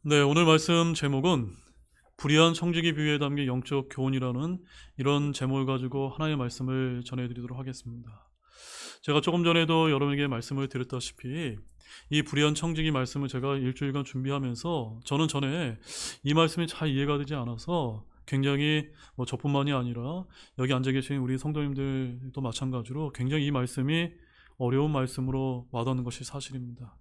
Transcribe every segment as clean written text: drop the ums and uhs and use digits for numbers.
네, 오늘 말씀 제목은 불의한 청지기 비유에 담긴 영적 교훈이라는 이런 제목을 가지고 하나의 말씀을 전해드리도록 하겠습니다. 제가 조금 전에도 여러분에게 말씀을 드렸다시피 이 불의한 청지기 말씀을 제가 일주일간 준비하면서 저는 전에 이 말씀이 잘 이해가 되지 않아서 굉장히 저뿐만이 아니라 여기 앉아 계신 우리 성도님들도 마찬가지로 굉장히 이 말씀이 어려운 말씀으로 와닿는 것이 사실입니다.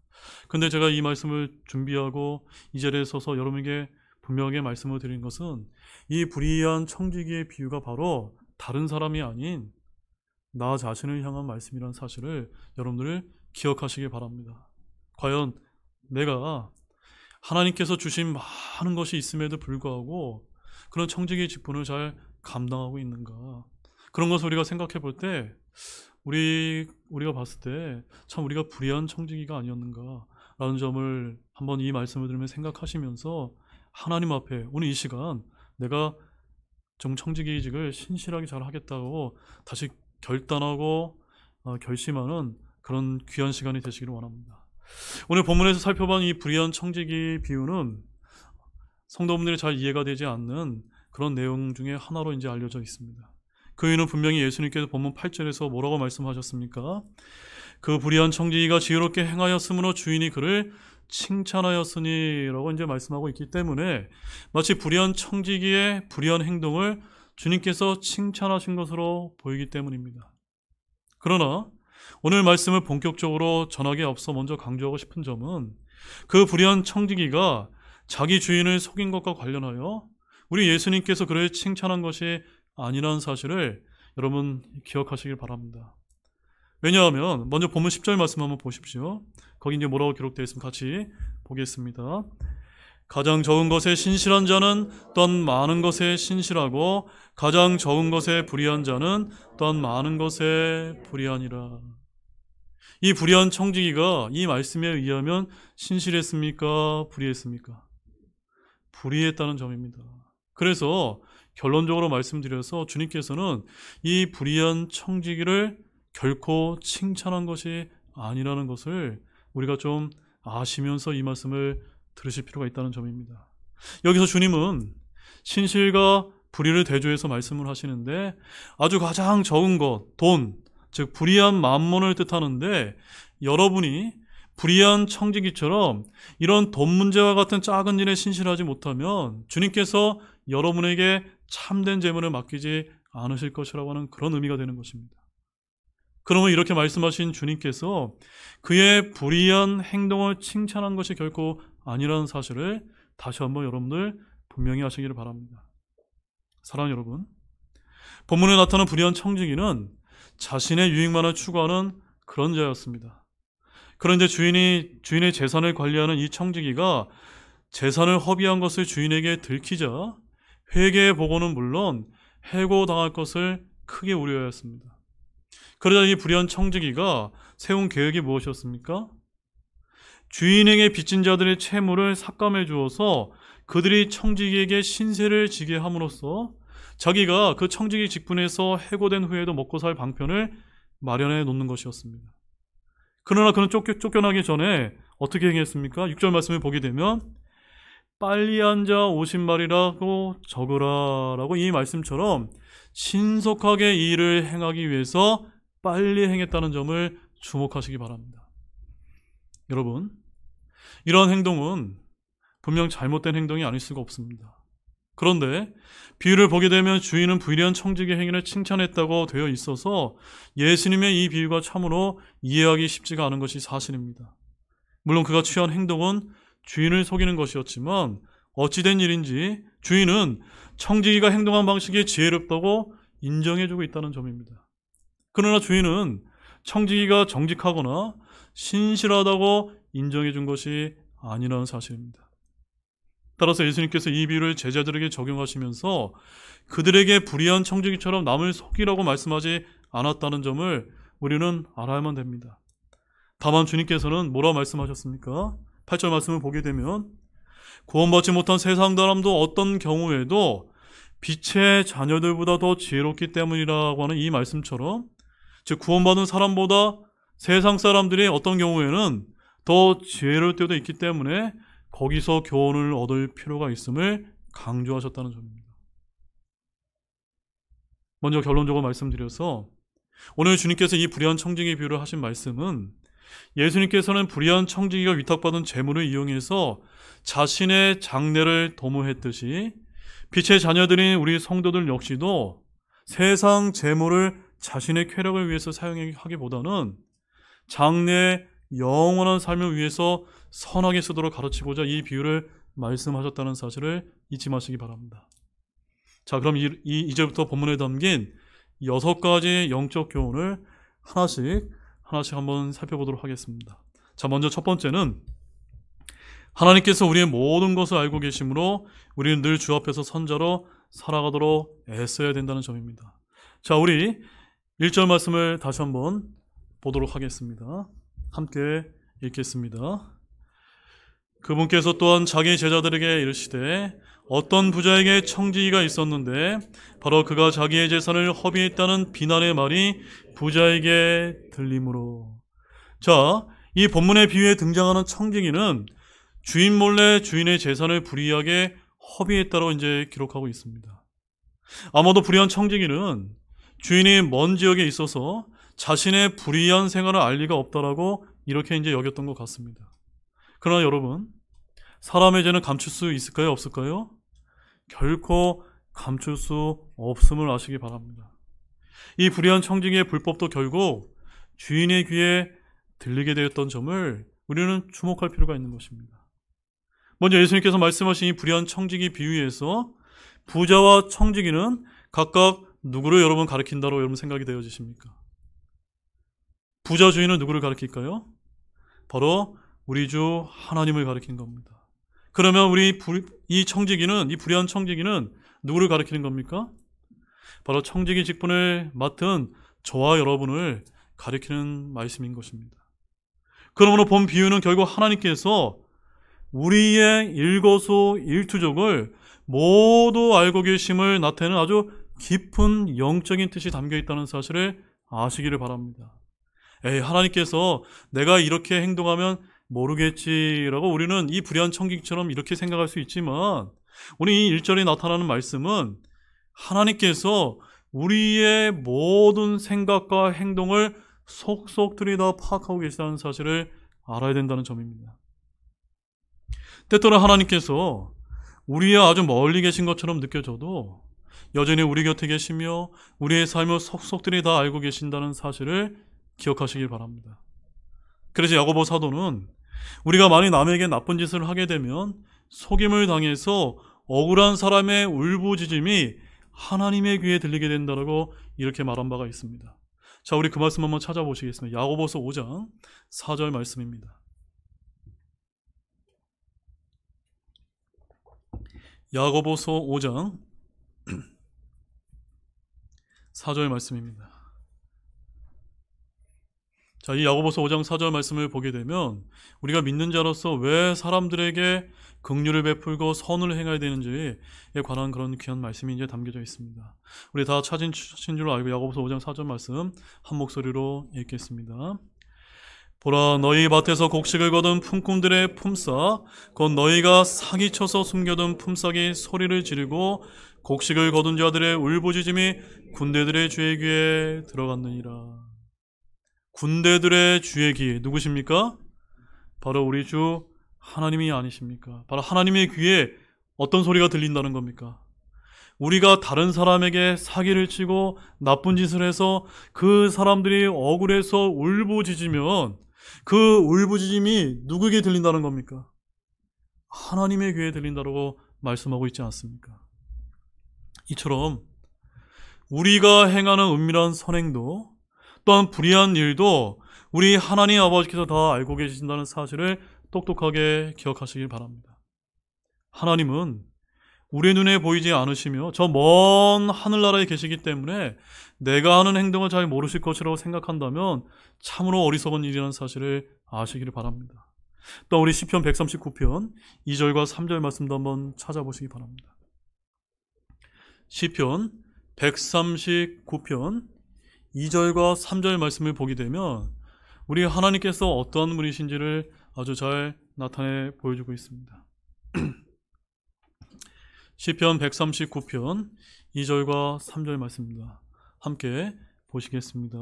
근데 제가 이 말씀을 준비하고 이 자리에 서서 여러분에게 분명하게 말씀을 드린 것은 이 불의한 청지기의 비유가 바로 다른 사람이 아닌 나 자신을 향한 말씀이라는 사실을 여러분들 기억하시기 바랍니다. 과연 내가 하나님께서 주신 많은 것이 있음에도 불구하고 그런 청지기의 직분을 잘 감당하고 있는가? 그런 것을 우리가 생각해 볼 때 우리가 봤을 때 참 우리가 불의한 청지기가 아니었는가라는 점을 한번 이 말씀을 들으면 생각하시면서 하나님 앞에 오늘 이 시간 내가 좀 청지기직을 신실하게 잘 하겠다고 다시 결단하고 결심하는 그런 귀한 시간이 되시기를 원합니다. 오늘 본문에서 살펴본 이 불의한 청지기 비유는 성도분들이 잘 이해가 되지 않는 그런 내용 중에 하나로 이제 알려져 있습니다. 그 이유는 분명히 예수님께서 본문 8절에서 뭐라고 말씀하셨습니까? 그 불의한 청지기가 지혜롭게 행하였으므로 주인이 그를 칭찬하였으니 라고 이제 말씀하고 있기 때문에 마치 불의한 청지기의 불의한 행동을 주님께서 칭찬하신 것으로 보이기 때문입니다. 그러나 오늘 말씀을 본격적으로 전하기에 앞서 먼저 강조하고 싶은 점은 그 불의한 청지기가 자기 주인을 속인 것과 관련하여 우리 예수님께서 그를 칭찬한 것이 아니라는 사실을 여러분 기억하시길 바랍니다. 왜냐하면 먼저 본문 10절 말씀 한번 보십시오. 거기 이제 뭐라고 기록되어 있으면 같이 보겠습니다. 가장 적은 것에 신실한 자는 또한 많은 것에 신실하고 가장 적은 것에 불의한 자는 또한 많은 것에 불의하니라. 이 불의한 청지기가 이 말씀에 의하면 신실했습니까? 불의했습니까? 불의했다는 점입니다. 그래서 결론적으로 말씀드려서 주님께서는 이 불의한 청지기를 결코 칭찬한 것이 아니라는 것을 우리가 좀 아시면서 이 말씀을 들으실 필요가 있다는 점입니다. 여기서 주님은 신실과 불의를 대조해서 말씀을 하시는데 아주 가장 적은 것, 돈, 즉 불의한 만몬을 뜻하는데 여러분이 불의한 청지기처럼 이런 돈 문제와 같은 작은 일에 신실하지 못하면 주님께서 여러분에게 참된 재물을 맡기지 않으실 것이라고 하는 그런 의미가 되는 것입니다. 그러면 이렇게 말씀하신 주님께서 그의 불의한 행동을 칭찬한 것이 결코 아니라는 사실을 다시 한번 여러분들 분명히 하시기를 바랍니다. 사랑하는 여러분, 본문에 나타난 불의한 청지기는 자신의 유익만을 추구하는 그런 자였습니다. 그런데 주인의 재산을 관리하는 이 청지기가 재산을 허비한 것을 주인에게 들키자 회개의 보고는 물론 해고당할 것을 크게 우려하였습니다. 그러자 이 불의한 청지기가 세운 계획이 무엇이었습니까? 주인에게 빚진 자들의 채무를 삭감해 주어서 그들이 청지기에게 신세를 지게 함으로써 자기가 그 청지기 직분에서 해고된 후에도 먹고 살 방편을 마련해 놓는 것이었습니다. 그러나 그는 쫓겨나기 전에 어떻게 행했습니까? 6절 말씀을 보게 되면 빨리 앉아 50마리라고 적으라 라고 이 말씀처럼 신속하게 이 일을 행하기 위해서 빨리 행했다는 점을 주목하시기 바랍니다. 여러분, 이러한 행동은 분명 잘못된 행동이 아닐 수가 없습니다. 그런데 비유를 보게 되면 주인은 불의한 청지기 행위를 칭찬했다고 되어 있어서 예수님의 이 비유가 참으로 이해하기 쉽지가 않은 것이 사실입니다. 물론 그가 취한 행동은 주인을 속이는 것이었지만 어찌된 일인지 주인은 청지기가 행동한 방식이 지혜롭다고 인정해주고 있다는 점입니다. 그러나 주인은 청지기가 정직하거나 신실하다고 인정해준 것이 아니라는 사실입니다. 따라서 예수님께서 이 비유를 제자들에게 적용하시면서 그들에게 불의한 청지기처럼 남을 속이라고 말씀하지 않았다는 점을 우리는 알아야만 됩니다. 다만 주님께서는 뭐라고 말씀하셨습니까? 8절 말씀을 보게 되면 구원받지 못한 세상 사람도 어떤 경우에도 빛의 자녀들보다 더 지혜롭기 때문이라고 하는 이 말씀처럼 즉 구원받은 사람보다 세상 사람들이 어떤 경우에는 더 지혜로울 때도 있기 때문에 거기서 교훈을 얻을 필요가 있음을 강조하셨다는 점입니다. 먼저 결론적으로 말씀드려서 오늘 주님께서 이 불의한 청지기 비유를 하신 말씀은 예수님께서는 불의한 청지기가 위탁받은 재물을 이용해서 자신의 장래를 도모했듯이 빛의 자녀들인 우리 성도들 역시도 세상 재물을 자신의 쾌락을 위해서 사용하기보다는 장래의 영원한 삶을 위해서 선하게 쓰도록 가르치고자 이 비유를 말씀하셨다는 사실을 잊지 마시기 바랍니다. 자, 그럼 이제부터 본문에 담긴 6가지 영적 교훈을 하나씩 한번 살펴보도록 하겠습니다. 자, 먼저 첫 번째는 하나님께서 우리의 모든 것을 알고 계시므로 우리는 늘 주 앞에서 선자로 살아가도록 애써야 된다는 점입니다. 자, 우리 1절 말씀을 다시 한번 보도록 하겠습니다. 함께 읽겠습니다. 그분께서 또한 자기 제자들에게 이르시되 어떤 부자에게 청지기가 있었는데 바로 그가 자기의 재산을 허비했다는 비난의 말이 부자에게 들림으로. 자, 이 본문의 비유에 등장하는 청지기는 주인 몰래 주인의 재산을 불이하게 허비했다고 이제 기록하고 있습니다. 아마도 불의한 청지기는 주인이 먼 지역에 있어서 자신의 불의한 생활을 알 리가 없다라고 이렇게 이제 여겼던 것 같습니다. 그러나 여러분, 사람의 죄는 감출 수 있을까요? 없을까요? 결코 감출 수 없음을 아시기 바랍니다. 이 불의한 청지기의 불법도 결국 주인의 귀에 들리게 되었던 점을 우리는 주목할 필요가 있는 것입니다. 먼저 예수님께서 말씀하신 이 불의한 청지기 비유에서 부자와 청지기는 각각 누구를 여러분 가리킨다고 여러분 생각이 되어지십니까? 부자 주인은 누구를 가리킬까요? 바로 우리 주 하나님을 가리킨 겁니다. 그러면 이 청지기는, 이 불의한 청지기는 누구를 가리키는 겁니까? 바로 청지기 직분을 맡은 저와 여러분을 가리키는 말씀인 것입니다. 그러므로 본 비유는 결국 하나님께서 우리의 일거수일투족을 모두 알고 계심을 나타내는 아주 깊은 영적인 뜻이 담겨 있다는 사실을 아시기를 바랍니다. 하나님께서 내가 이렇게 행동하면 모르겠지라고 우리는 이 불의한 청지기처럼 이렇게 생각할 수 있지만 오늘 이 1절에 나타나는 말씀은 하나님께서 우리의 모든 생각과 행동을 속속들이 다 파악하고 계시다는 사실을 알아야 된다는 점입니다. 때때로 하나님께서 우리의 아주 멀리 계신 것처럼 느껴져도 여전히 우리 곁에 계시며 우리의 삶을 속속들이 다 알고 계신다는 사실을 기억하시길 바랍니다. 그래서 야고보 사도는 우리가 만약 남에게 나쁜 짓을 하게 되면 속임을 당해서 억울한 사람의 울부짖음이 하나님의 귀에 들리게 된다고 이렇게 말한 바가 있습니다. 자, 우리 그 말씀 한번 찾아보시겠습니다. 야고보서 5장 4절 말씀입니다. 야고보서 5장 4절 말씀입니다. 자, 이 야고보서 5장 4절 말씀을 보게 되면 우리가 믿는 자로서 왜 사람들에게 긍휼을 베풀고 선을 행해야 되는지에 관한 그런 귀한 말씀이 이제 담겨져 있습니다. 우리 다 찾은 줄 알고 야고보서 5장 4절 말씀 한 목소리로 읽겠습니다. 보라, 너희 밭에서 곡식을 거둔 품꾼들의 품삯 곧 너희가 사기쳐서 숨겨둔 품삯이 소리를 지르고 곡식을 거둔 자들의 울부짖음이 군대들의 주의 귀에 들어갔느니라. 군대들의 주의 귀 누구십니까? 바로 우리 주 하나님이 아니십니까? 바로 하나님의 귀에 어떤 소리가 들린다는 겁니까? 우리가 다른 사람에게 사기를 치고 나쁜 짓을 해서 그 사람들이 억울해서 울부짖으면 그 울부짖음이 누구에게 들린다는 겁니까? 하나님의 귀에 들린다고 말씀하고 있지 않습니까? 이처럼 우리가 행하는 은밀한 선행도 또한 불의한 일도 우리 하나님 아버지께서 다 알고 계신다는 사실을 똑똑하게 기억하시길 바랍니다. 하나님은 우리 눈에 보이지 않으시며 저 먼 하늘나라에 계시기 때문에 내가 하는 행동을 잘 모르실 것이라고 생각한다면 참으로 어리석은 일이라는 사실을 아시기를 바랍니다. 또 우리 시편 139편 2절과 3절 말씀도 한번 찾아보시기 바랍니다. 시편 139편 2절과 3절 말씀을 보게 되면 우리 하나님께서 어떠한 분이신지를 아주 잘 나타내 보여주고 있습니다. 시편 139편 2절과 3절 말씀입니다. 함께 보시겠습니다.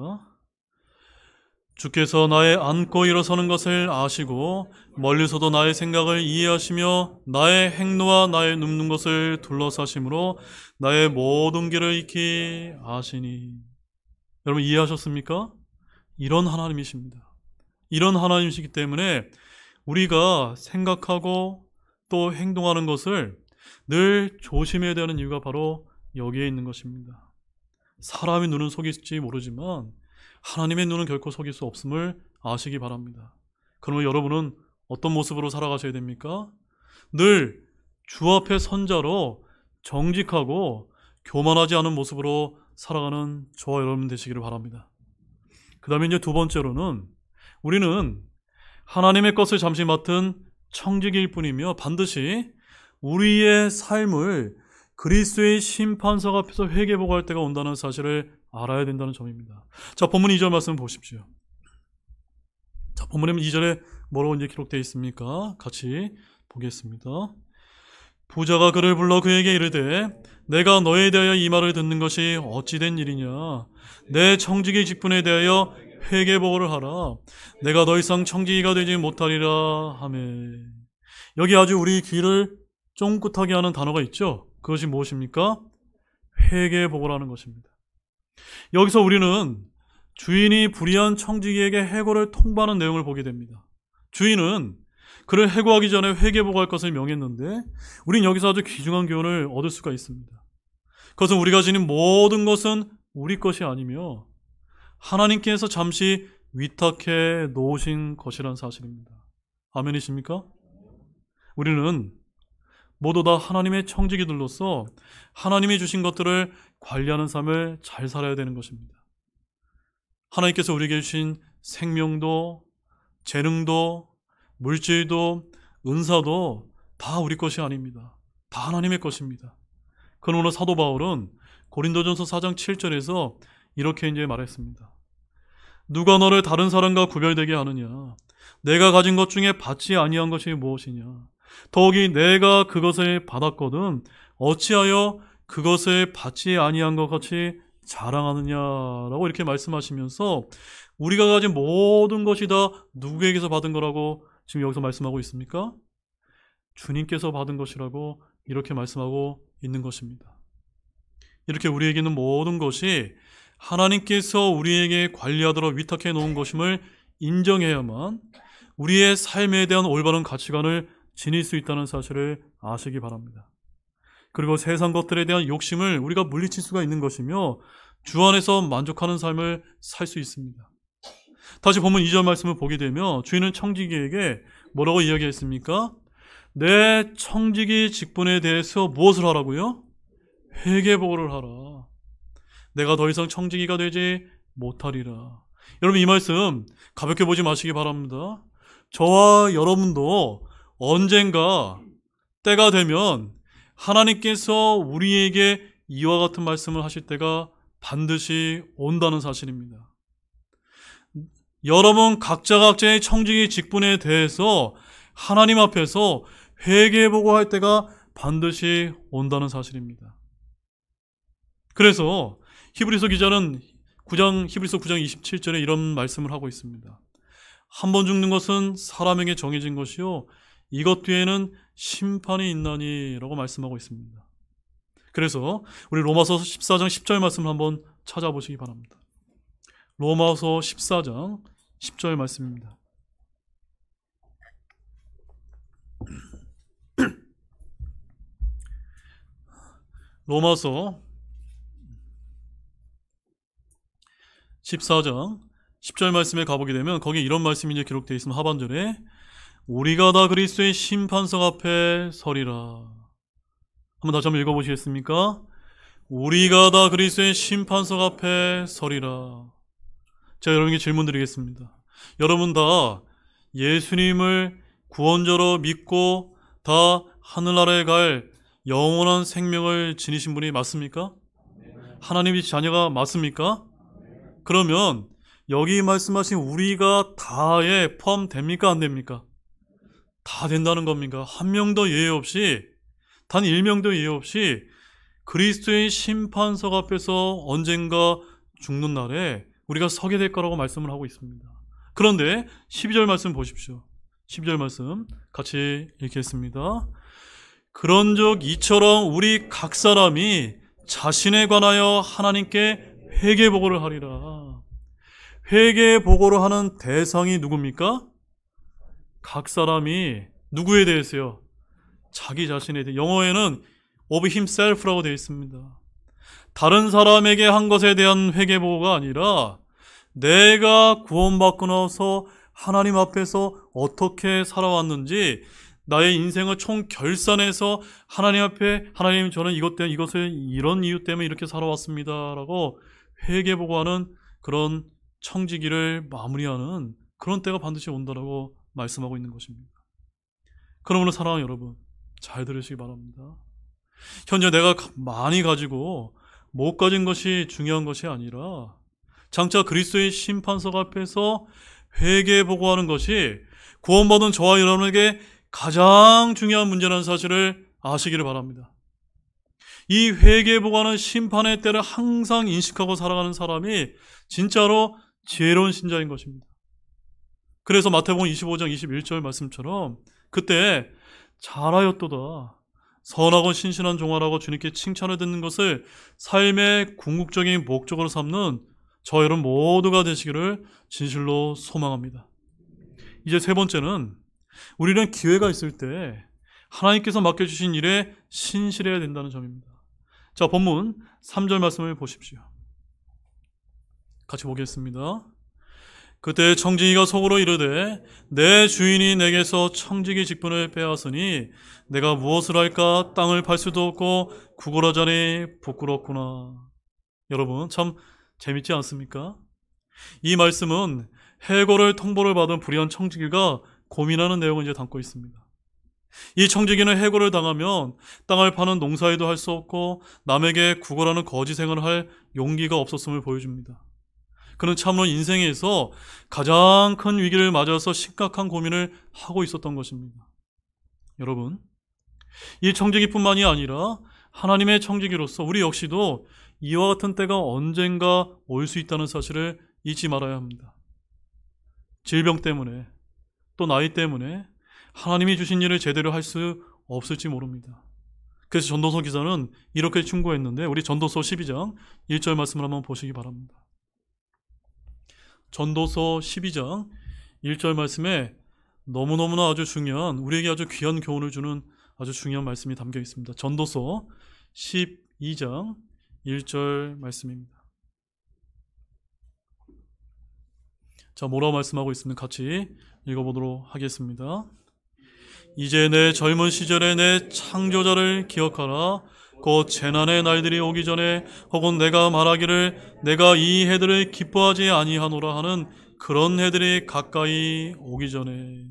주께서 나의 앉고 일어서는 것을 아시고 멀리서도 나의 생각을 이해하시며 나의 행로와 나의 눕는 것을 둘러싸심으로 나의 모든 길을 익히 아시니. 여러분 이해하셨습니까? 이런 하나님이십니다. 이런 하나님이시기 때문에 우리가 생각하고 또 행동하는 것을 늘 조심해야 되는 이유가 바로 여기에 있는 것입니다. 사람의 눈은 속일지 모르지만 하나님의 눈은 결코 속일 수 없음을 아시기 바랍니다. 그러면 여러분은 어떤 모습으로 살아가셔야 됩니까? 늘 주 앞에 선자로 정직하고 교만하지 않은 모습으로 살아가는 저와 여러분 되시기를 바랍니다. 그 다음에 이제 두 번째로는 우리는 하나님의 것을 잠시 맡은 청직일 뿐이며 반드시 우리의 삶을 그리스도의 심판석 앞에서 회개보고할 때가 온다는 사실을 알아야 된다는 점입니다. 자, 본문 2절 말씀 보십시오. 자, 본문에 2절에 뭐라고 이제 기록되어 있습니까? 같이 보겠습니다. 부자가 그를 불러 그에게 이르되 내가 너에 대하여 이 말을 듣는 것이 어찌 된 일이냐? 내 청지기 직분에 대하여 회개보고를 하라. 내가 더 이상 청지기가 되지 못하리라 하매. 여기 아주 우리 귀를 쫑긋하게 하는 단어가 있죠. 그것이 무엇입니까? 회개보고라는 것입니다. 여기서 우리는 주인이 불의한 청지기에게 해고를 통보하는 내용을 보게 됩니다. 주인은 그를 해고하기 전에 회개보고할 것을 명했는데 우린 여기서 아주 귀중한 교훈을 얻을 수가 있습니다. 그것은 우리가 지닌 모든 것은 우리 것이 아니며 하나님께서 잠시 위탁해 놓으신 것이라는 사실입니다. 아멘이십니까? 우리는 모두 다 하나님의 청지기들로서 하나님이 주신 것들을 관리하는 삶을 잘 살아야 되는 것입니다. 하나님께서 우리에게 주신 생명도, 재능도, 물질도, 은사도 다 우리 것이 아닙니다. 다 하나님의 것입니다. 그러나 사도 바울은 고린도전서 4장 7절에서 이렇게 이제 말했습니다. 누가 너를 다른 사람과 구별되게 하느냐? 내가 가진 것 중에 받지 아니한 것이 무엇이냐? 더욱이 내가 그것을 받았거든 어찌하여 그것을 받지 아니한 것 같이 자랑하느냐라고 이렇게 말씀하시면서 우리가 가진 모든 것이 다 누구에게서 받은 거라고 지금 여기서 말씀하고 있습니까? 주님께서 받은 것이라고 이렇게 말씀하고 있는 것입니다. 이렇게 우리에게 있는 모든 것이 하나님께서 우리에게 관리하도록 위탁해 놓은 것임을 인정해야만 우리의 삶에 대한 올바른 가치관을 지닐 수 있다는 사실을 아시기 바랍니다. 그리고 세상 것들에 대한 욕심을 우리가 물리칠 수가 있는 것이며 주 안에서 만족하는 삶을 살 수 있습니다. 다시 본문 2절 말씀을 보게 되면 주인은 청지기에게 뭐라고 이야기했습니까? 내 청지기 직분에 대해서 무엇을 하라고요? 회개보고를 하라. 내가 더 이상 청지기가 되지 못하리라. 여러분 이 말씀 가볍게 보지 마시기 바랍니다. 저와 여러분도 언젠가 때가 되면 하나님께서 우리에게 이와 같은 말씀을 하실 때가 반드시 온다는 사실입니다. 여러분 각자의 청지기 직분에 대해서 하나님 앞에서 회개보고할 때가 반드시 온다는 사실입니다. 그래서 히브리서 기자는 히브리서 9장 27절에 이런 말씀을 하고 있습니다. 한 번 죽는 것은 사람에게 정해진 것이요 이것 뒤에는 심판이 있나니 라고 말씀하고 있습니다. 그래서 우리 로마서 14장 10절 말씀을 한번 찾아보시기 바랍니다. 로마서 14장 10절 말씀입니다. 로마서 14장 10절 말씀에 가보게 되면 거기에 이런 말씀이 이제 기록되어 있으면 하반절에 우리가 다 그리스도의 심판석 앞에 서리라. 한번 다시 한번 읽어보시겠습니까? 우리가 다 그리스도의 심판석 앞에 서리라. 제가 여러분에게 질문 드리겠습니다. 여러분 다 예수님을 구원자로 믿고 다 하늘나라에 갈 영원한 생명을 지니신 분이 맞습니까? 하나님의 자녀가 맞습니까? 그러면 여기 말씀하신 우리가 다에 포함됩니까? 안 됩니까? 다 된다는 겁니까? 한 명도 예외 없이, 단 1명도 예외 없이 그리스도의 심판석 앞에서 언젠가 죽는 날에 우리가 서게 될 거라고 말씀을 하고 있습니다. 그런데 12절 말씀 보십시오. 12절 말씀 같이 읽겠습니다. 그런즉 이처럼 우리 각 사람이 자신에 관하여 하나님께 회개 보고를 하리라. 회개 보고를 하는 대상이 누굽니까? 각 사람이 누구에 대해서요? 자기 자신에 대해. 영어에는 of himself라고 되어 있습니다. 다른 사람에게 한 것에 대한 회개 보고가 아니라 내가 구원받고 나서 하나님 앞에서 어떻게 살아왔는지 나의 인생을 총 결산해서 하나님 앞에, 하나님 저는 이것을 이런 이유 때문에 이렇게 살아왔습니다 라고 회개 보고하는 그런 청지기를 마무리하는 그런 때가 반드시 온다라고 말씀하고 있는 것입니다. 그러므로 사랑하는 여러분, 잘 들으시기 바랍니다. 현재 내가 많이 가지고 못 가진 것이 중요한 것이 아니라 장차 그리스도의 심판석 앞에서 회개 보고하는 것이 구원받은 저와 여러분에게 가장 중요한 문제라는 사실을 아시기를 바랍니다. 이 회개 보고하는 심판의 때를 항상 인식하고 살아가는 사람이 진짜로 지혜로운 신자인 것입니다. 그래서 마태복음 25장 21절 말씀처럼 그때 잘하였도다 선하고 신실한 종아라고 주님께 칭찬을 듣는 것을 삶의 궁극적인 목적으로 삼는 저 여러분 모두가 되시기를 진실로 소망합니다. 이제 세 번째는 우리는 기회가 있을 때 하나님께서 맡겨주신 일에 신실해야 된다는 점입니다. 자, 본문 3절 말씀을 보십시오. 같이 보겠습니다. 그때 청지기가 속으로 이르되 내 주인이 내게서 청지기 직분을 빼앗으니 내가 무엇을 할까? 땅을 팔 수도 없고 구걸하자니 부끄럽구나. 여러분 참 재밌지 않습니까? 이 말씀은 해고를 통보를 받은 불의한 청지기가 고민하는 내용을 이제 담고 있습니다. 이 청지기는 해고를 당하면 땅을 파는 농사일도 할 수 없고 남에게 구걸하는 거지 생활을 할 용기가 없었음을 보여줍니다. 그는 참으로 인생에서 가장 큰 위기를 맞아서 심각한 고민을 하고 있었던 것입니다. 여러분, 이 청지기뿐만이 아니라 하나님의 청지기로서 우리 역시도 이와 같은 때가 언젠가 올 수 있다는 사실을 잊지 말아야 합니다. 질병 때문에 또 나이 때문에 하나님이 주신 일을 제대로 할 수 없을지 모릅니다. 그래서 전도서 기자는 이렇게 충고했는데 우리 전도서 12장 1절 말씀을 한번 보시기 바랍니다. 전도서 12장 1절 말씀에 너무너무나 아주 중요한, 우리에게 아주 귀한 교훈을 주는 아주 중요한 말씀이 담겨 있습니다. 전도서 12장 1절 말씀입니다. 자, 뭐라고 말씀하고 있습니까? 같이 읽어보도록 하겠습니다. 이제 내 젊은 시절에 내 창조자를 기억하라. 곧 재난의 날들이 오기 전에 혹은 내가 말하기를 내가 이 해들을 기뻐하지 아니하노라 하는 그런 해들이 가까이 오기 전에.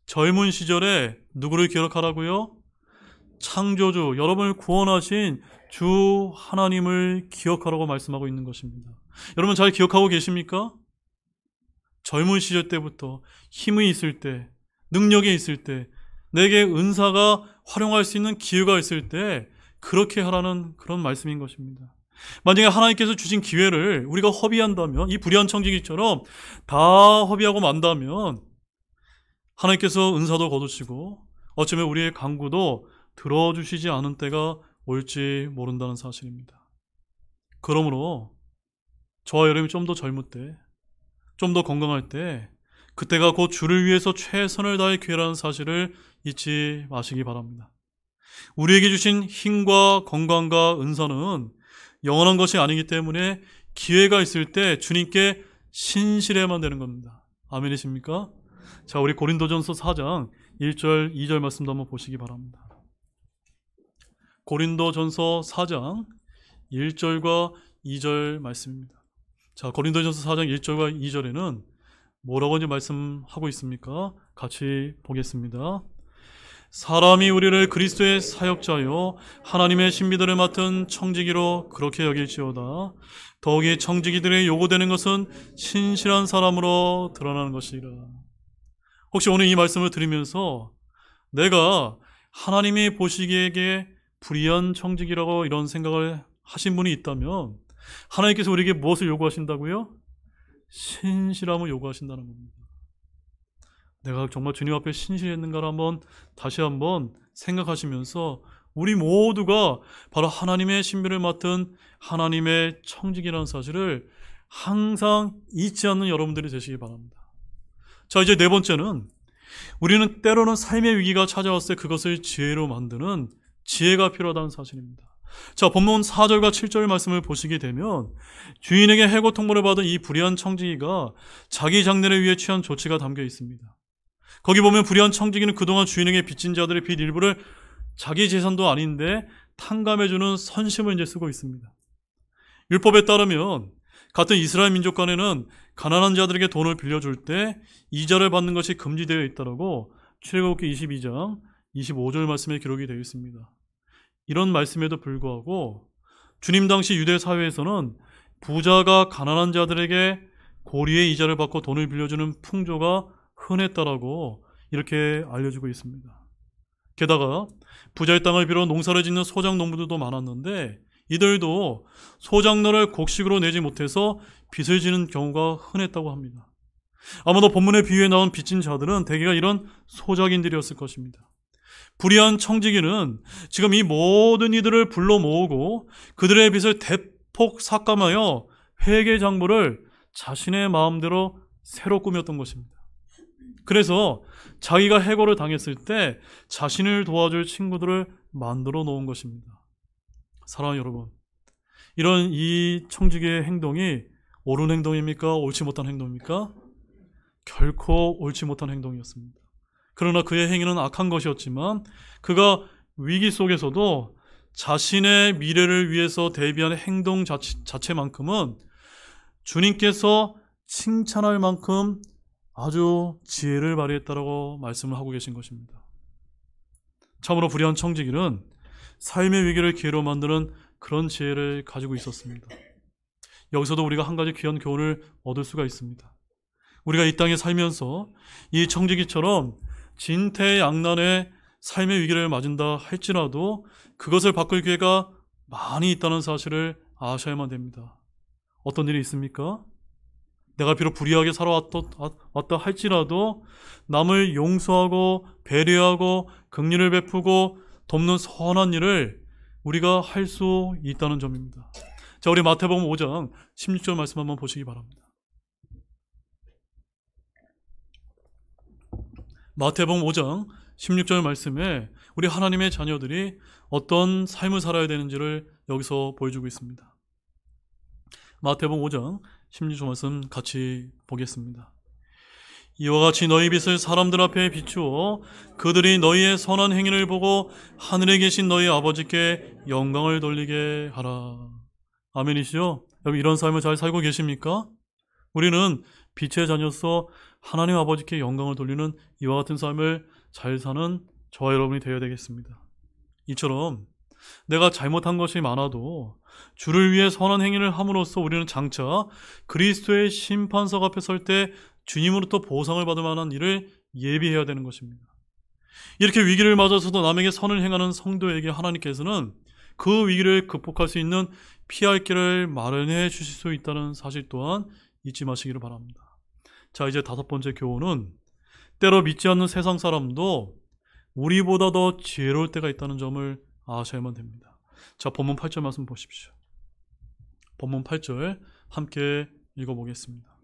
젊은 시절에 누구를 기억하라고요? 창조주, 여러분을 구원하신 주 하나님을 기억하라고 말씀하고 있는 것입니다. 여러분 잘 기억하고 계십니까? 젊은 시절 때부터 힘이 있을 때, 능력이 있을 때, 내게 은사가 활용할 수 있는 기회가 있을 때 그렇게 하라는 그런 말씀인 것입니다. 만약에 하나님께서 주신 기회를 우리가 허비한다면, 이 불의한 청지기처럼 다 허비하고 만다면 하나님께서 은사도 거두시고 어쩌면 우리의 간구도 들어주시지 않은 때가 올지 모른다는 사실입니다. 그러므로 저와 여러분이 좀 더 젊을 때, 좀 더 건강할 때 그때가 곧 주를 위해서 최선을 다할 기회라는 사실을 잊지 마시기 바랍니다. 우리에게 주신 힘과 건강과 은사는 영원한 것이 아니기 때문에 기회가 있을 때 주님께 신실해야만 되는 겁니다. 아멘이십니까? 자, 우리 고린도전서 4장 1절 2절 말씀도 한번 보시기 바랍니다. 고린도전서 4장 1절과 2절 말씀입니다. 자, 고린도전서 4장 1절과 2절에는 뭐라고 이제 말씀하고 있습니까? 같이 보겠습니다. 사람이 우리를 그리스도의 사역자요 하나님의 신비들을 맡은 청지기로 그렇게 여길지어다. 더욱이 청지기들의 요구되는 것은 신실한 사람으로 드러나는 것이라. 혹시 오늘 이 말씀을 들으면서 내가 하나님이 보시기에 불의한 청직이라고 이런 생각을 하신 분이 있다면 하나님께서 우리에게 무엇을 요구하신다고요? 신실함을 요구하신다는 겁니다. 내가 정말 주님 앞에 신실했는가를 다시 한번 생각하시면서 우리 모두가 바로 하나님의 신비를 맡은 하나님의 청직이라는 사실을 항상 잊지 않는 여러분들이 되시기 바랍니다. 자, 이제 네 번째는 우리는 때로는 삶의 위기가 찾아왔을 때 그것을 지혜로 만드는 지혜가 필요하다는 사실입니다. 자, 본문 4절과 7절 말씀을 보시게 되면 주인에게 해고 통보를 받은 이 불의한 청지기가 자기 장래를 위해 취한 조치가 담겨 있습니다. 거기 보면 불의한 청지기는 그동안 주인에게 빚진 자들의 빚 일부를 자기 재산도 아닌데 탕감해주는 선심을 이제 쓰고 있습니다. 율법에 따르면 같은 이스라엘 민족 간에는 가난한 자들에게 돈을 빌려줄 때 이자를 받는 것이 금지되어 있다라고 출애굽기 22장 25절 말씀에 기록이 되어 있습니다. 이런 말씀에도 불구하고 주님 당시 유대 사회에서는 부자가 가난한 자들에게 고리의 이자를 받고 돈을 빌려주는 풍조가 흔했다라고 이렇게 알려주고 있습니다. 게다가 부자의 땅을 빌어 농사를 짓는 소작 농부들도 많았는데 이들도 소작로를 곡식으로 내지 못해서 빚을 지는 경우가 흔했다고 합니다. 아마도 본문의 비유에 나온 빚진 자들은 대개가 이런 소작인들이었을 것입니다. 불의한 청지기는 지금 이 모든 이들을 불러 모으고 그들의 빚을 대폭 삭감하여 회계 장부를 자신의 마음대로 새로 꾸몄던 것입니다. 그래서 자기가 해고를 당했을 때 자신을 도와줄 친구들을 만들어 놓은 것입니다. 사랑하는 여러분, 이런 이 청지기의 행동이 옳은 행동입니까? 옳지 못한 행동입니까? 결코 옳지 못한 행동이었습니다. 그러나 그의 행위는 악한 것이었지만 그가 위기 속에서도 자신의 미래를 위해서 대비하는 행동 자체만큼은 주님께서 칭찬할 만큼 아주 지혜를 발휘했다라고 말씀을 하고 계신 것입니다. 참으로 불의한 청지기는 삶의 위기를 기회로 만드는 그런 지혜를 가지고 있었습니다. 여기서도 우리가 한 가지 귀한 교훈을 얻을 수가 있습니다. 우리가 이 땅에 살면서 이 청지기처럼 진퇴양난의 삶의 위기를 맞은다 할지라도 그것을 바꿀 기회가 많이 있다는 사실을 아셔야만 됩니다. 어떤 일이 있습니까? 내가 비록 불의하게 살아왔다 할지라도 남을 용서하고 배려하고 긍휼을 베푸고 돕는 선한 일을 우리가 할 수 있다는 점입니다. 자, 우리 마태복음 5장 16절 말씀 한번 보시기 바랍니다. 마태복음 5장 16절 말씀에 우리 하나님의 자녀들이 어떤 삶을 살아야 되는지를 여기서 보여주고 있습니다. 마태복음 5장 16절 말씀 같이 보겠습니다. 이와 같이 너희 빛을 사람들 앞에 비추어 그들이 너희의 선한 행위를 보고 하늘에 계신 너희 아버지께 영광을 돌리게 하라. 아멘이시죠? 여러분, 이런 삶을 잘 살고 계십니까? 우리는 빛의 자녀로서 하나님 아버지께 영광을 돌리는 이와 같은 삶을 잘 사는 저와 여러분이 되어야 되겠습니다. 이처럼 내가 잘못한 것이 많아도 주를 위해 선한 행위를 함으로써 우리는 장차 그리스도의 심판석 앞에 설 때 주님으로부터 보상을 받을 만한 일을 예비해야 되는 것입니다. 이렇게 위기를 맞아서도 남에게 선을 행하는 성도에게 하나님께서는 그 위기를 극복할 수 있는 피할 길을 마련해 주실 수 있다는 사실 또한 잊지 마시기를 바랍니다. 자, 이제 다섯 번째 교훈은 때로 믿지 않는 세상 사람도 우리보다 더 지혜로울 때가 있다는 점을 아셔야만 됩니다. 자, 본문 8절 말씀 보십시오. 본문 8절 함께 읽어보겠습니다.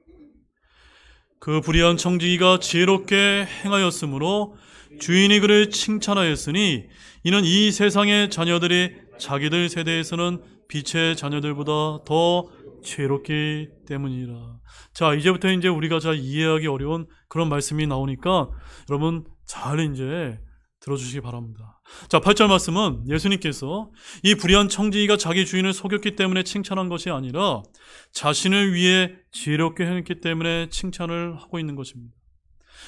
그 불의한 청지기가 지혜롭게 행하였으므로 주인이 그를 칭찬하였으니 이는 이 세상의 자녀들이 자기들 세대에서는 빛의 자녀들보다 더 지혜롭기 때문이라. 자, 이제부터 이제 우리가 잘 이해하기 어려운 그런 말씀이 나오니까 여러분 잘 이제 들어주시기 바랍니다. 자, 8절 말씀은 예수님께서 이 불의한 청지기가 자기 주인을 속였기 때문에 칭찬한 것이 아니라 자신을 위해 지혜롭게 행했기 때문에 칭찬을 하고 있는 것입니다.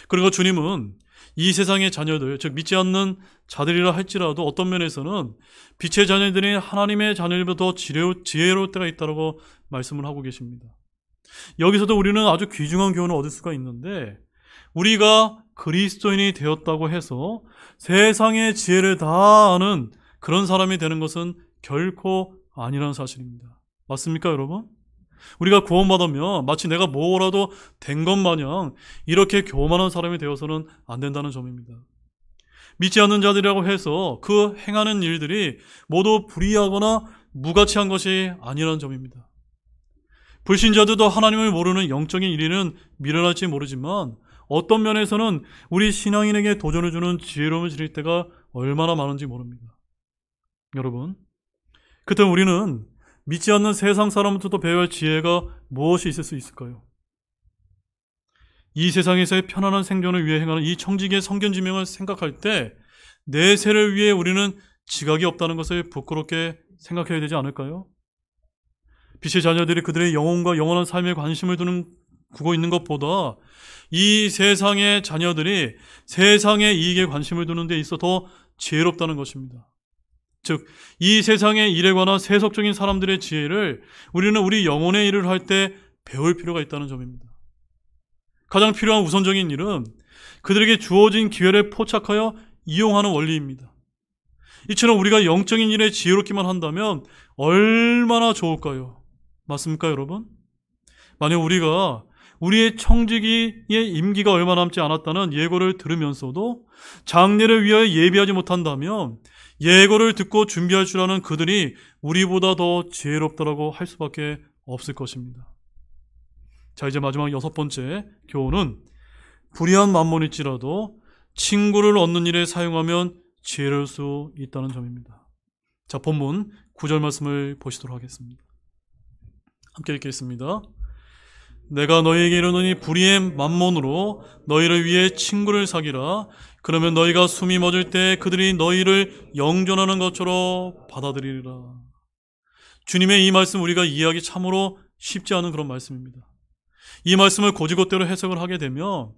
그리고 주님은 이 세상의 자녀들, 즉 믿지 않는 자들이라 할지라도 어떤 면에서는 빛의 자녀들이 하나님의 자녀들보다 더 지혜로울 때가 있다고 말씀을 하고 계십니다. 여기서도 우리는 아주 귀중한 교훈을 얻을 수가 있는데 우리가 그리스도인이 되었다고 해서 세상의 지혜를 다 아는 그런 사람이 되는 것은 결코 아니라는 사실입니다. 맞습니까, 여러분? 우리가 구원받으면 마치 내가 뭐라도 된 것 마냥 이렇게 교만한 사람이 되어서는 안 된다는 점입니다. 믿지 않는 자들이라고 해서 그 행하는 일들이 모두 불의하거나 무가치한 것이 아니라는 점입니다. 불신자들도 하나님을 모르는 영적인 일에는 미련할지 모르지만 어떤 면에서는 우리 신앙인에게 도전을 주는 지혜로움을 지닐 때가 얼마나 많은지 모릅니다. 여러분, 그때 우리는 믿지 않는 세상 사람부터도 배워야 할 지혜가 무엇이 있을 수 있을까요? 이 세상에서의 편안한 생존을 위해 행하는 이 청지기의 성견지명을 생각할 때 내세를 위해 우리는 지각이 없다는 것을 부끄럽게 생각해야 되지 않을까요? 빛의 자녀들이 그들의 영혼과 영원한 삶에 관심을 두고 있는 것보다 이 세상의 자녀들이 세상의 이익에 관심을 두는 데 있어 더 지혜롭다는 것입니다. 즉, 이 세상의 일에 관한 세속적인 사람들의 지혜를 우리는 우리 영혼의 일을 할 때 배울 필요가 있다는 점입니다. 가장 필요한 우선적인 일은 그들에게 주어진 기회를 포착하여 이용하는 원리입니다. 이처럼 우리가 영적인 일에 지혜롭기만 한다면 얼마나 좋을까요? 맞습니까, 여러분? 만약 우리가 우리의 청지기의 임기가 얼마 남지 않았다는 예고를 들으면서도 장례를 위하여 예비하지 못한다면 예고를 듣고 준비할 줄 아는 그들이 우리보다 더 지혜롭다라고 할 수밖에 없을 것입니다. 자, 이제 마지막 6번째 교훈은 불의한 만몬일지라도 친구를 얻는 일에 사용하면 지혜로울 수 있다는 점입니다. 자, 본문 9절 말씀을 보시도록 하겠습니다. 함께 읽겠습니다. 내가 너희에게 이르노니 불의의 만몬으로 너희를 위해 친구를 사귀라. 그러면 너희가 숨이 멎을 때 그들이 너희를 영존하는 것처럼 받아들이리라. 주님의 이 말씀 우리가 이해하기 참으로 쉽지 않은 그런 말씀입니다. 이 말씀을 곧이곧대로 해석을 하게 되면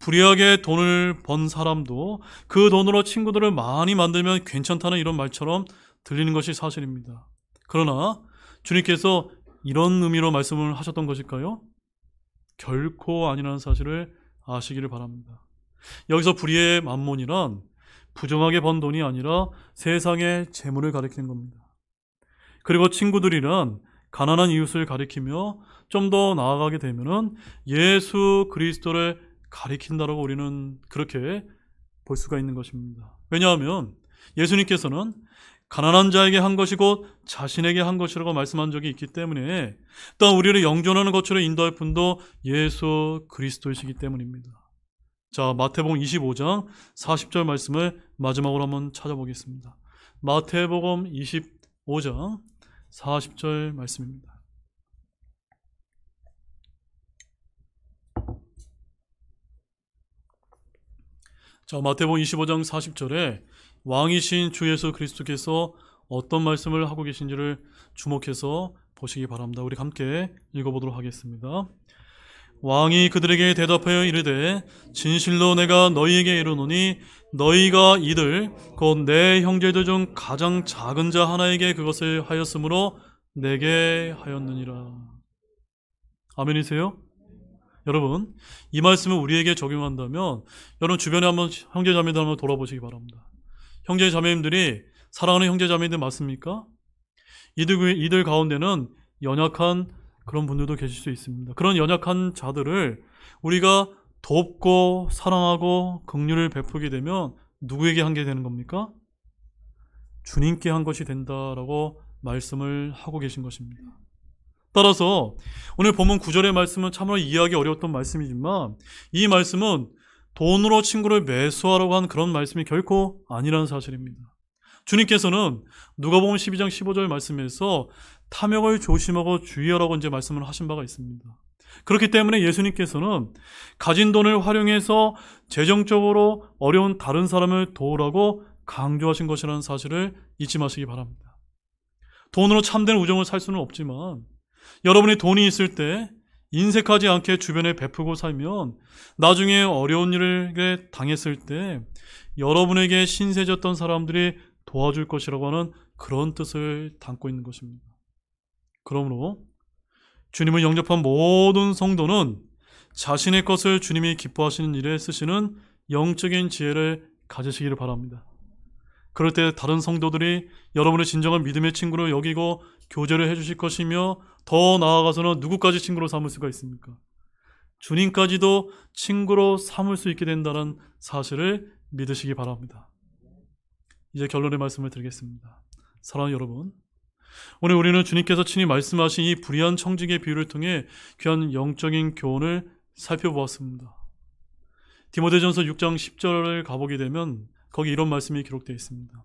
불의하게 돈을 번 사람도 그 돈으로 친구들을 많이 만들면 괜찮다는 이런 말처럼 들리는 것이 사실입니다. 그러나 주님께서 이런 의미로 말씀을 하셨던 것일까요? 결코 아니라는 사실을 아시기를 바랍니다. 여기서 불의의 만몬이란 부정하게 번 돈이 아니라 세상의 재물을 가리키는 겁니다. 그리고 친구들이란 가난한 이웃을 가리키며 좀 더 나아가게 되면은 예수 그리스도를 가리킨다라고 우리는 그렇게 볼 수가 있는 것입니다. 왜냐하면 예수님께서는 가난한 자에게 한 것이 곧 자신에게 한 것이라고 말씀한 적이 있기 때문에 또한 우리를 영존하는 것으로 인도할 분도 예수 그리스도이시기 때문입니다. 자, 마태복음 25장 40절 말씀을 마지막으로 한번 찾아보겠습니다. 마태복음 25장 40절 말씀입니다. 자, 마태복음 25장 40절에 왕이신 주 예수 그리스도께서 어떤 말씀을 하고 계신지를 주목해서 보시기 바랍니다. 우리 함께 읽어보도록 하겠습니다. 왕이 그들에게 대답하여 이르되 진실로 내가 너희에게 이르노니 너희가 이들 곧 내 형제들 중 가장 작은 자 하나에게 그것을 하였으므로 내게 하였느니라. 아멘이세요? 여러분, 이 말씀을 우리에게 적용한다면 여러분 주변에 한번 형제자매들 한번 돌아보시기 바랍니다. 형제자매님들이 사랑하는 형제자매들 맞습니까? 이들 가운데는 연약한 그런 분들도 계실 수 있습니다. 그런 연약한 자들을 우리가 돕고 사랑하고 긍휼을 베풀게 되면 누구에게 한 게 되는 겁니까? 주님께 한 것이 된다라고 말씀을 하고 계신 것입니다. 따라서 오늘 본문 9절의 말씀은 참으로 이해하기 어려웠던 말씀이지만 이 말씀은 돈으로 친구를 매수하라고 한 그런 말씀이 결코 아니라는 사실입니다. 주님께서는 누가복음 12장 15절 말씀에서 탐욕을 조심하고 주의하라고 이제 말씀을 하신 바가 있습니다. 그렇기 때문에 예수님께서는 가진 돈을 활용해서 재정적으로 어려운 다른 사람을 도우라고 강조하신 것이라는 사실을 잊지 마시기 바랍니다. 돈으로 참된 우정을 살 수는 없지만 여러분이 돈이 있을 때 인색하지 않게 주변에 베푸고 살면 나중에 어려운 일을 당했을 때 여러분에게 신세졌던 사람들이 도와줄 것이라고 하는 그런 뜻을 담고 있는 것입니다. 그러므로 주님을 영접한 모든 성도는 자신의 것을 주님이 기뻐하시는 일에 쓰시는 영적인 지혜를 가지시기를 바랍니다. 그럴 때 다른 성도들이 여러분의 진정한 믿음의 친구로 여기고 교제를 해주실 것이며, 더 나아가서는 누구까지 친구로 삼을 수가 있습니까? 주님까지도 친구로 삼을 수 있게 된다는 사실을 믿으시기 바랍니다. 이제 결론의 말씀을 드리겠습니다. 사랑하는 여러분, 오늘 우리는 주님께서 친히 말씀하신 이 불의한 청지기의 비유를 통해 귀한 영적인 교훈을 살펴보았습니다. 디모데전서 6장 10절을 가보게 되면 거기 이런 말씀이 기록되어 있습니다.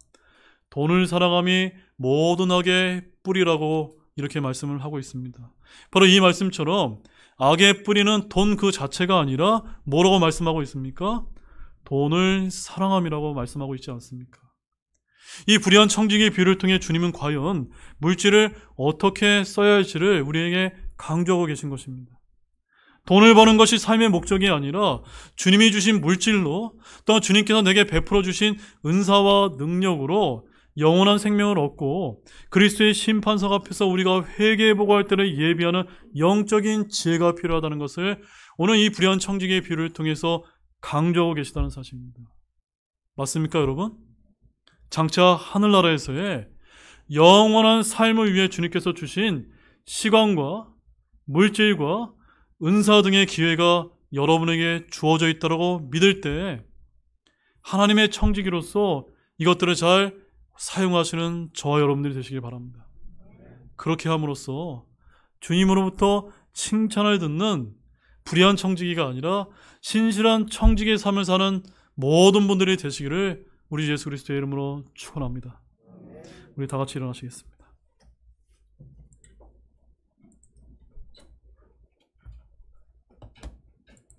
돈을 사랑함이 모든 악의 뿌리라고 이렇게 말씀을 하고 있습니다. 바로 이 말씀처럼 악의 뿌리는 돈 그 자체가 아니라 뭐라고 말씀하고 있습니까? 돈을 사랑함이라고 말씀하고 있지 않습니까? 이 불의한 청지기의 비유를 통해 주님은 과연 물질을 어떻게 써야 할지를 우리에게 강조하고 계신 것입니다. 돈을 버는 것이 삶의 목적이 아니라 주님이 주신 물질로, 또 주님께서 내게 베풀어 주신 은사와 능력으로 영원한 생명을 얻고 그리스도의 심판석 앞에서 우리가 회개해보고 할 때를 예비하는 영적인 지혜가 필요하다는 것을 오늘 이 불의한 청지기의 비유를 통해서 강조하고 계시다는 사실입니다. 맞습니까, 여러분? 장차 하늘나라에서의 영원한 삶을 위해 주님께서 주신 시간과 물질과 은사 등의 기회가 여러분에게 주어져 있다고 믿을 때 하나님의 청지기로서 이것들을 잘 사용하시는 저와 여러분들이 되시길 바랍니다. 그렇게 함으로써 주님으로부터 칭찬을 듣는 불의한 청지기가 아니라 신실한 청지기의 삶을 사는 모든 분들이 되시기를 우리 예수 그리스도의 이름으로 축원합니다. 우리 다 같이 일어나시겠습니다.